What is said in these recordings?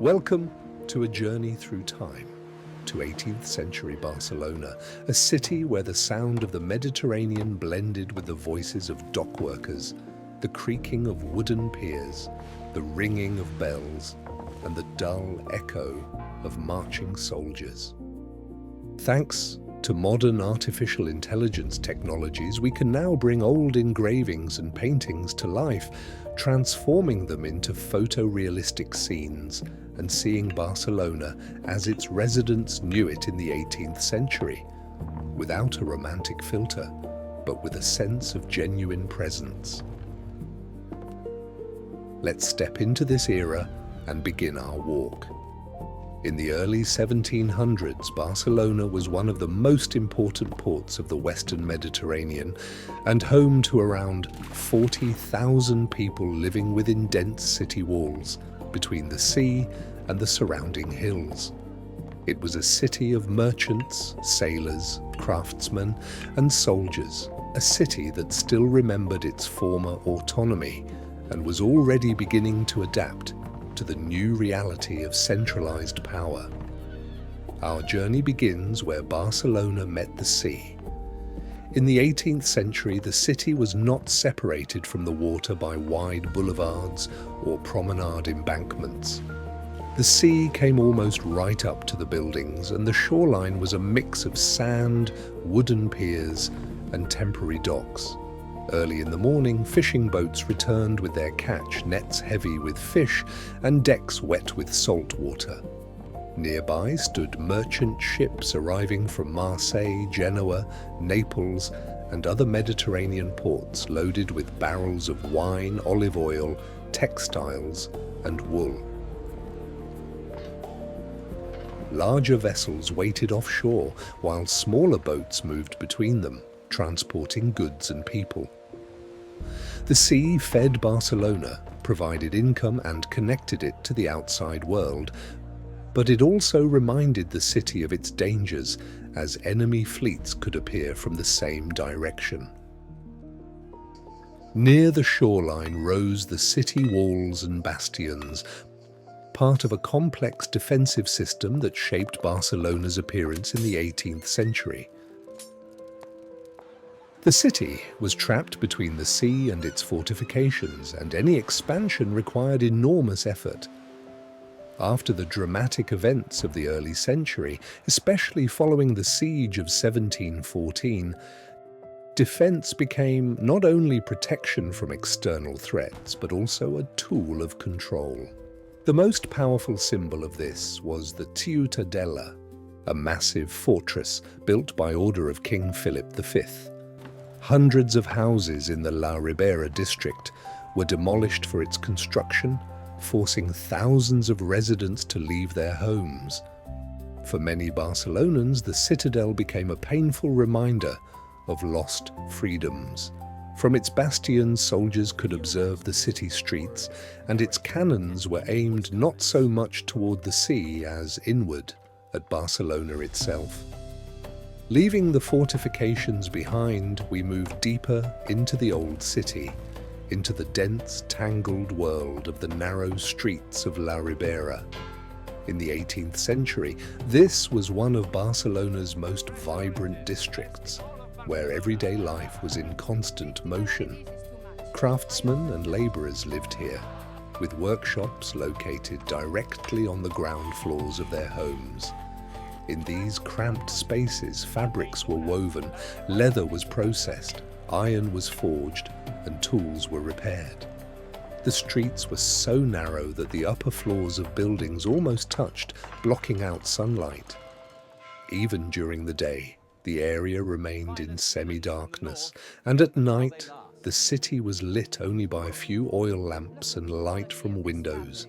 Welcome to a journey through time, to 18th century Barcelona, a city where the sound of the Mediterranean blended with the voices of dock workers, the creaking of wooden piers, the ringing of bells, and the dull echo of marching soldiers. Thanks to modern artificial intelligence technologies, we can now bring old engravings and paintings to life, transforming them into photorealistic scenes and seeing Barcelona as its residents knew it in the 18th century, without a romantic filter, but with a sense of genuine presence. Let's step into this era and begin our walk. In the early 1700s, Barcelona was one of the most important ports of the Western Mediterranean and home to around 40,000 people living within dense city walls between the sea and the surrounding hills. It was a city of merchants, sailors, craftsmen, and soldiers, a city that still remembered its former autonomy and was already beginning to adapt to the new reality of centralized power. Our journey begins where Barcelona met the sea. In the 18th century, the city was not separated from the water by wide boulevards or promenade embankments. The sea came almost right up to the buildings, and the shoreline was a mix of sand, wooden piers, and temporary docks. Early in the morning, fishing boats returned with their catch, nets heavy with fish and decks wet with salt water. Nearby stood merchant ships arriving from Marseille, Genoa, Naples, and other Mediterranean ports loaded with barrels of wine, olive oil, textiles, and wool. Larger vessels waited offshore, while smaller boats moved between them, transporting goods and people. The sea fed Barcelona, provided income and connected it to the outside world, but it also reminded the city of its dangers as enemy fleets could appear from the same direction. Near the shoreline rose the city walls and bastions, part of a complex defensive system that shaped Barcelona's appearance in the 18th century. The city was trapped between the sea and its fortifications, and any expansion required enormous effort. After the dramatic events of the early century, especially following the siege of 1714, defense became not only protection from external threats, but also a tool of control. The most powerful symbol of this was the Citadel, a massive fortress built by order of King Philip V. Hundreds of houses in the La Ribera district were demolished for its construction, forcing thousands of residents to leave their homes. For many Barcelonans, the Citadel became a painful reminder of lost freedoms. From its bastions, soldiers could observe the city streets, and its cannons were aimed not so much toward the sea as inward at Barcelona itself. Leaving the fortifications behind, we moved deeper into the old city, into the dense, tangled world of the narrow streets of La Ribera. In the 18th century, this was one of Barcelona's most vibrant districts, where everyday life was in constant motion. Craftsmen and laborers lived here, with workshops located directly on the ground floors of their homes. In these cramped spaces, fabrics were woven, leather was processed, iron was forged, and tools were repaired. The streets were so narrow that the upper floors of buildings almost touched, blocking out sunlight. Even during the day, the area remained in semi-darkness, and at night, the city was lit only by a few oil lamps and light from windows.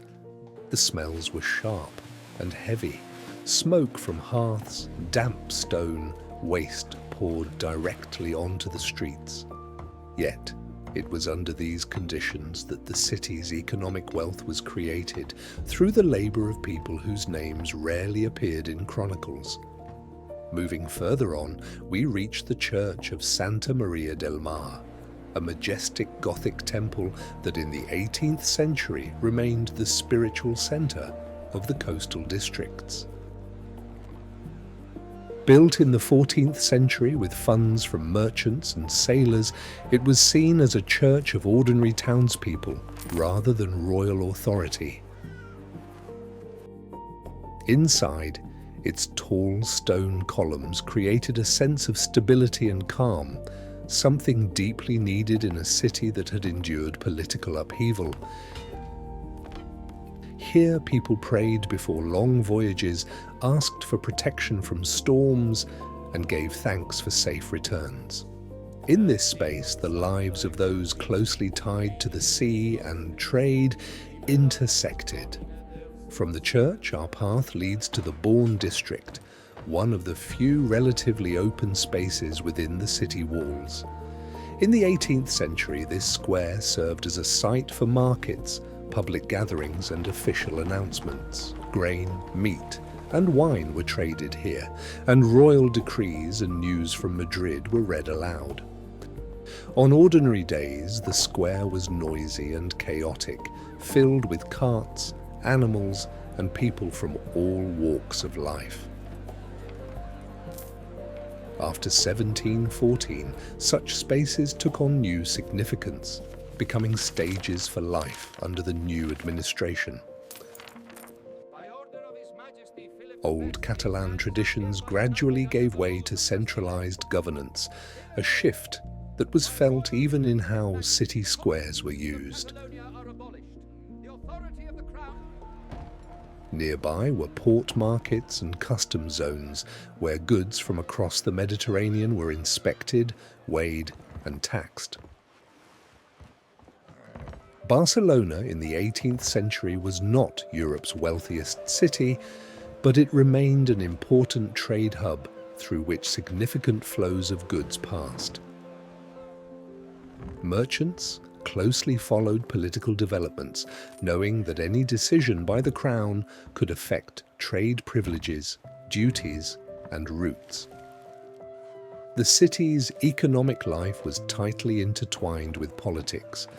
The smells were sharp and heavy. Smoke from hearths, damp stone, waste poured directly onto the streets. Yet, it was under these conditions that the city's economic wealth was created through the labor of people whose names rarely appeared in chronicles. Moving further on, we reached the church of Santa Maria del Mar, a majestic Gothic temple that in the 18th century remained the spiritual center of the coastal districts. Built in the 14th century with funds from merchants and sailors, it was seen as a church of ordinary townspeople rather than royal authority. Inside, its tall stone columns created a sense of stability and calm, something deeply needed in a city that had endured political upheaval. Here people prayed before long voyages, asked for protection from storms, and gave thanks for safe returns. In this space, the lives of those closely tied to the sea and trade intersected. From the church, our path leads to the Bourne district, one of the few relatively open spaces within the city walls. In the 18th century, this square served as a site for markets, public gatherings and official announcements. Grain, meat and wine were traded here, and royal decrees and news from Madrid were read aloud. On ordinary days, the square was noisy and chaotic, filled with carts, animals and people from all walks of life. After 1714, such spaces took on new significance, becoming stages for life under the new administration. Old Catalan traditions gradually gave way to centralized governance, a shift that was felt even in how city squares were used. Nearby were port markets and custom zones where goods from across the Mediterranean were inspected, weighed and taxed. Barcelona in the 18th century was not Europe's wealthiest city, but it remained an important trade hub through which significant flows of goods passed. Merchants closely followed political developments, knowing that any decision by the crown could affect trade privileges, duties, and routes. The city's economic life was tightly intertwined with politics,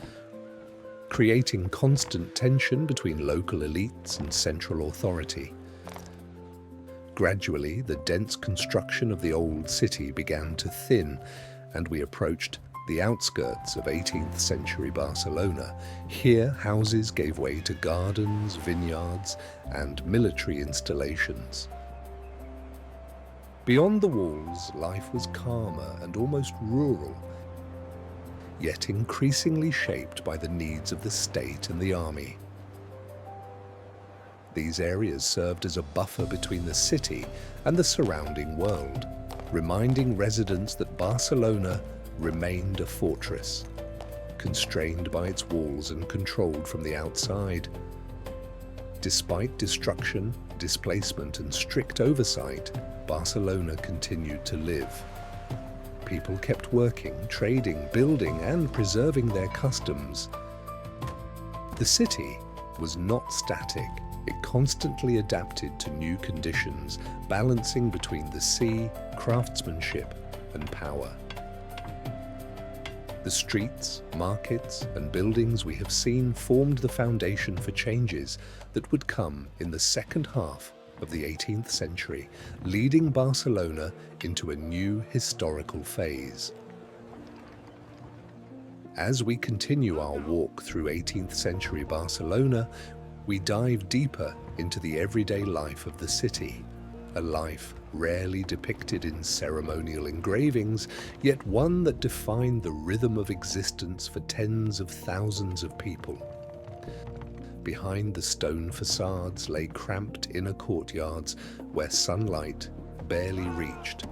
creating constant tension between local elites and central authority. Gradually, the dense construction of the old city began to thin, and we approached the outskirts of 18th century Barcelona. Here, houses gave way to gardens, vineyards, and military installations. Beyond the walls, life was calmer and almost rural, yet increasingly shaped by the needs of the state and the army. These areas served as a buffer between the city and the surrounding world, reminding residents that Barcelona remained a fortress, constrained by its walls and controlled from the outside. Despite destruction, displacement, and strict oversight, Barcelona continued to live. People kept working, trading, building, and preserving their customs. The city was not static. It constantly adapted to new conditions, balancing between the sea, craftsmanship, and power. The streets, markets, and buildings we have seen formed the foundation for changes that would come in the second half of the 18th century, leading Barcelona into a new historical phase. As we continue our walk through 18th century Barcelona, we dive deeper into the everyday life of the city, a life rarely depicted in ceremonial engravings, yet one that defined the rhythm of existence for tens of thousands of people. Behind the stone facades lay cramped inner courtyards where sunlight barely reached.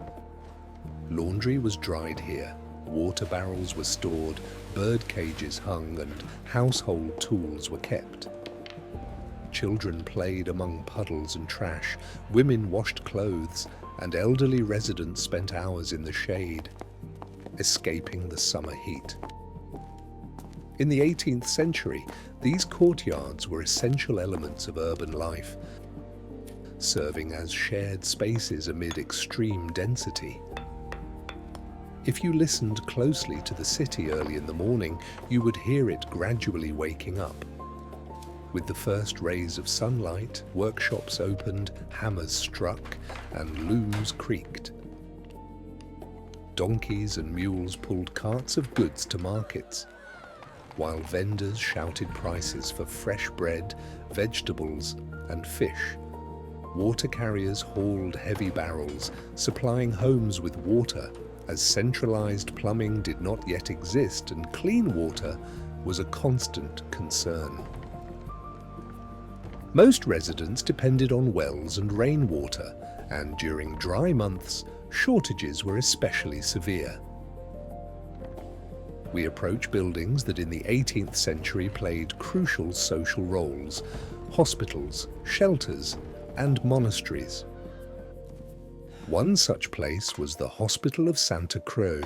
Laundry was dried here, water barrels were stored, bird cages hung, and household tools were kept. Children played among puddles and trash, women washed clothes, and elderly residents spent hours in the shade, escaping the summer heat. In the 18th century, these courtyards were essential elements of urban life, serving as shared spaces amid extreme density. If you listened closely to the city early in the morning, you would hear it gradually waking up. With the first rays of sunlight, workshops opened, hammers struck, and looms creaked. Donkeys and mules pulled carts of goods to markets, while vendors shouted prices for fresh bread, vegetables, and fish. Water carriers hauled heavy barrels, supplying homes with water, as centralized plumbing did not yet exist and clean water was a constant concern. Most residents depended on wells and rainwater, and during dry months, shortages were especially severe. We approach buildings that in the 18th century played crucial social roles: hospitals, shelters, and monasteries. One such place was the Hospital of Santa Creu,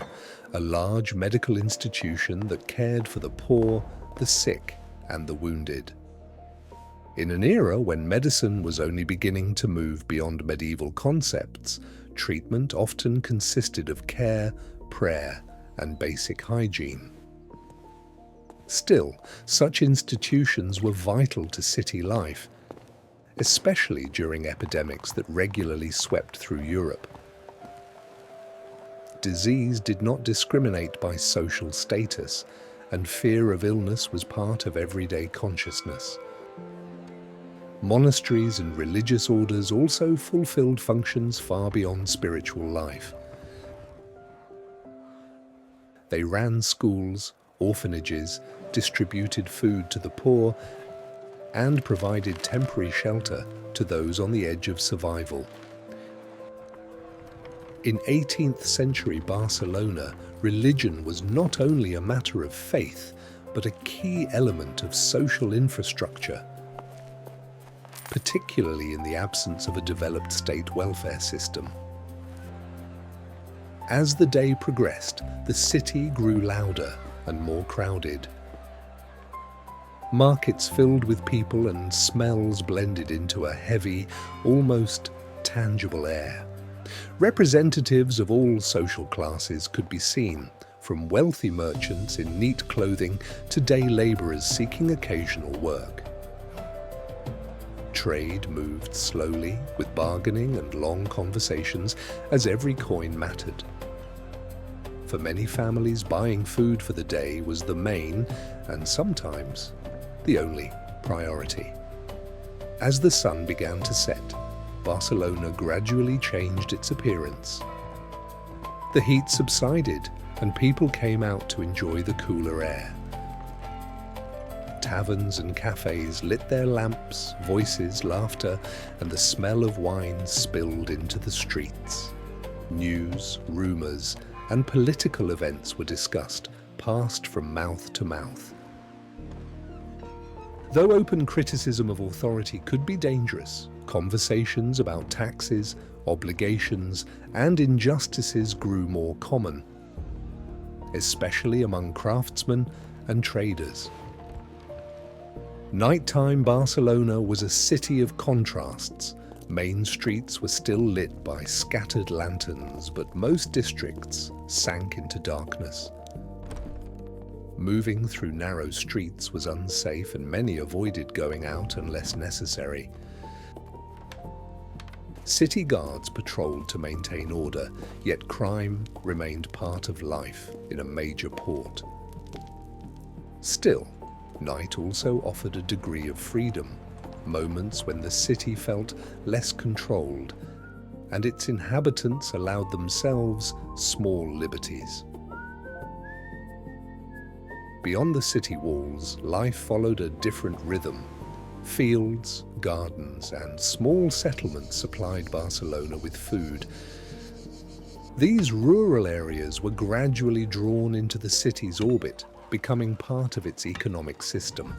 a large medical institution that cared for the poor, the sick, and the wounded. In an era when medicine was only beginning to move beyond medieval concepts, treatment often consisted of care, prayer, and basic hygiene. Still, such institutions were vital to city life, especially during epidemics that regularly swept through Europe. Disease did not discriminate by social status, and fear of illness was part of everyday consciousness. Monasteries and religious orders also fulfilled functions far beyond spiritual life. They ran schools, orphanages, distributed food to the poor, and provided temporary shelter to those on the edge of survival. In 18th century Barcelona, religion was not only a matter of faith, but a key element of social infrastructure, particularly in the absence of a developed state welfare system. As the day progressed, the city grew louder and more crowded. Markets filled with people and smells blended into a heavy, almost tangible air. Representatives of all social classes could be seen, from wealthy merchants in neat clothing to day laborers seeking occasional work. Trade moved slowly, with bargaining and long conversations, as every coin mattered. For many families, buying food for the day was the main, and sometimes the only, priority. As the sun began to set, Barcelona gradually changed its appearance. The heat subsided, and people came out to enjoy the cooler air. Taverns and cafes lit their lamps, voices, laughter, and the smell of wine spilled into the streets. News, rumors, and political events were discussed, passed from mouth to mouth. Though open criticism of authority could be dangerous, conversations about taxes, obligations, and injustices grew more common, especially among craftsmen and traders. Nighttime Barcelona was a city of contrasts. Main streets were still lit by scattered lanterns, but most districts sank into darkness. Moving through narrow streets was unsafe, and many avoided going out unless necessary. City guards patrolled to maintain order, yet crime remained part of life in a major port. Still, night also offered a degree of freedom, moments when the city felt less controlled, and its inhabitants allowed themselves small liberties. Beyond the city walls, life followed a different rhythm. Fields, gardens, and small settlements supplied Barcelona with food. These rural areas were gradually drawn into the city's orbit, becoming part of its economic system.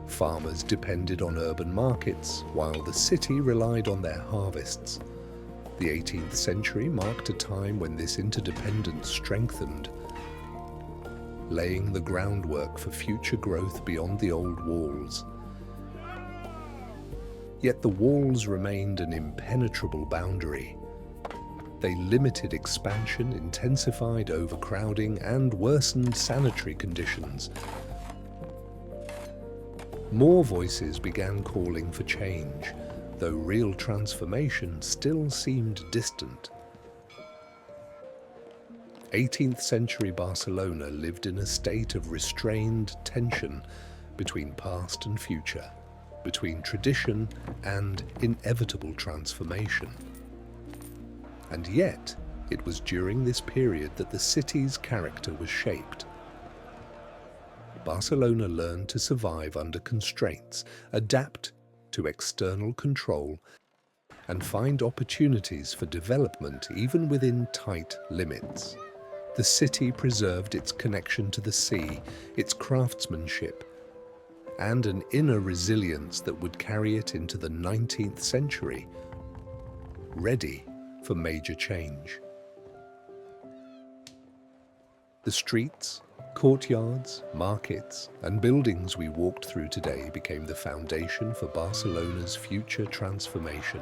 Farmers depended on urban markets, while the city relied on their harvests. The 18th century marked a time when this interdependence strengthened, laying the groundwork for future growth beyond the old walls. Yet the walls remained an impenetrable boundary. They limited expansion, intensified overcrowding, and worsened sanitary conditions. more voices began calling for change, though real transformation still seemed distant. 18th century Barcelona lived in a state of restrained tension between past and future, between tradition and inevitable transformation. And yet, it was during this period that the city's character was shaped. Barcelona learned to survive under constraints, adapt to external control, and find opportunities for development even within tight limits. The city preserved its connection to the sea, its craftsmanship, and an inner resilience that would carry it into the 19th century, ready for major change. The streets, courtyards, markets, and buildings we walked through today became the foundation for Barcelona's future transformation.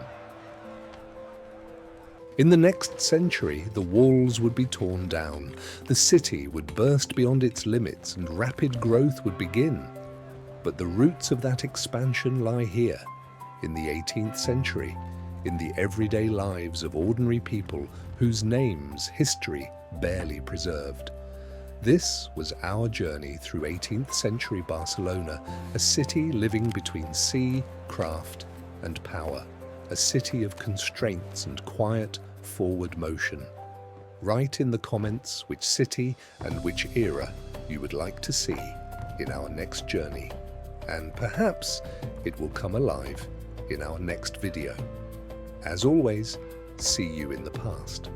In the next century, the walls would be torn down, the city would burst beyond its limits, and rapid growth would begin. But the roots of that expansion lie here, in the 18th century, in the everyday lives of ordinary people whose names history barely preserved. This was our journey through 18th century Barcelona, a city living between sea, craft, and power, a city of constraints and quiet forward motion. Write in the comments which city and which era you would like to see in our next journey, and perhaps it will come alive in our next video. As always, see you in the past.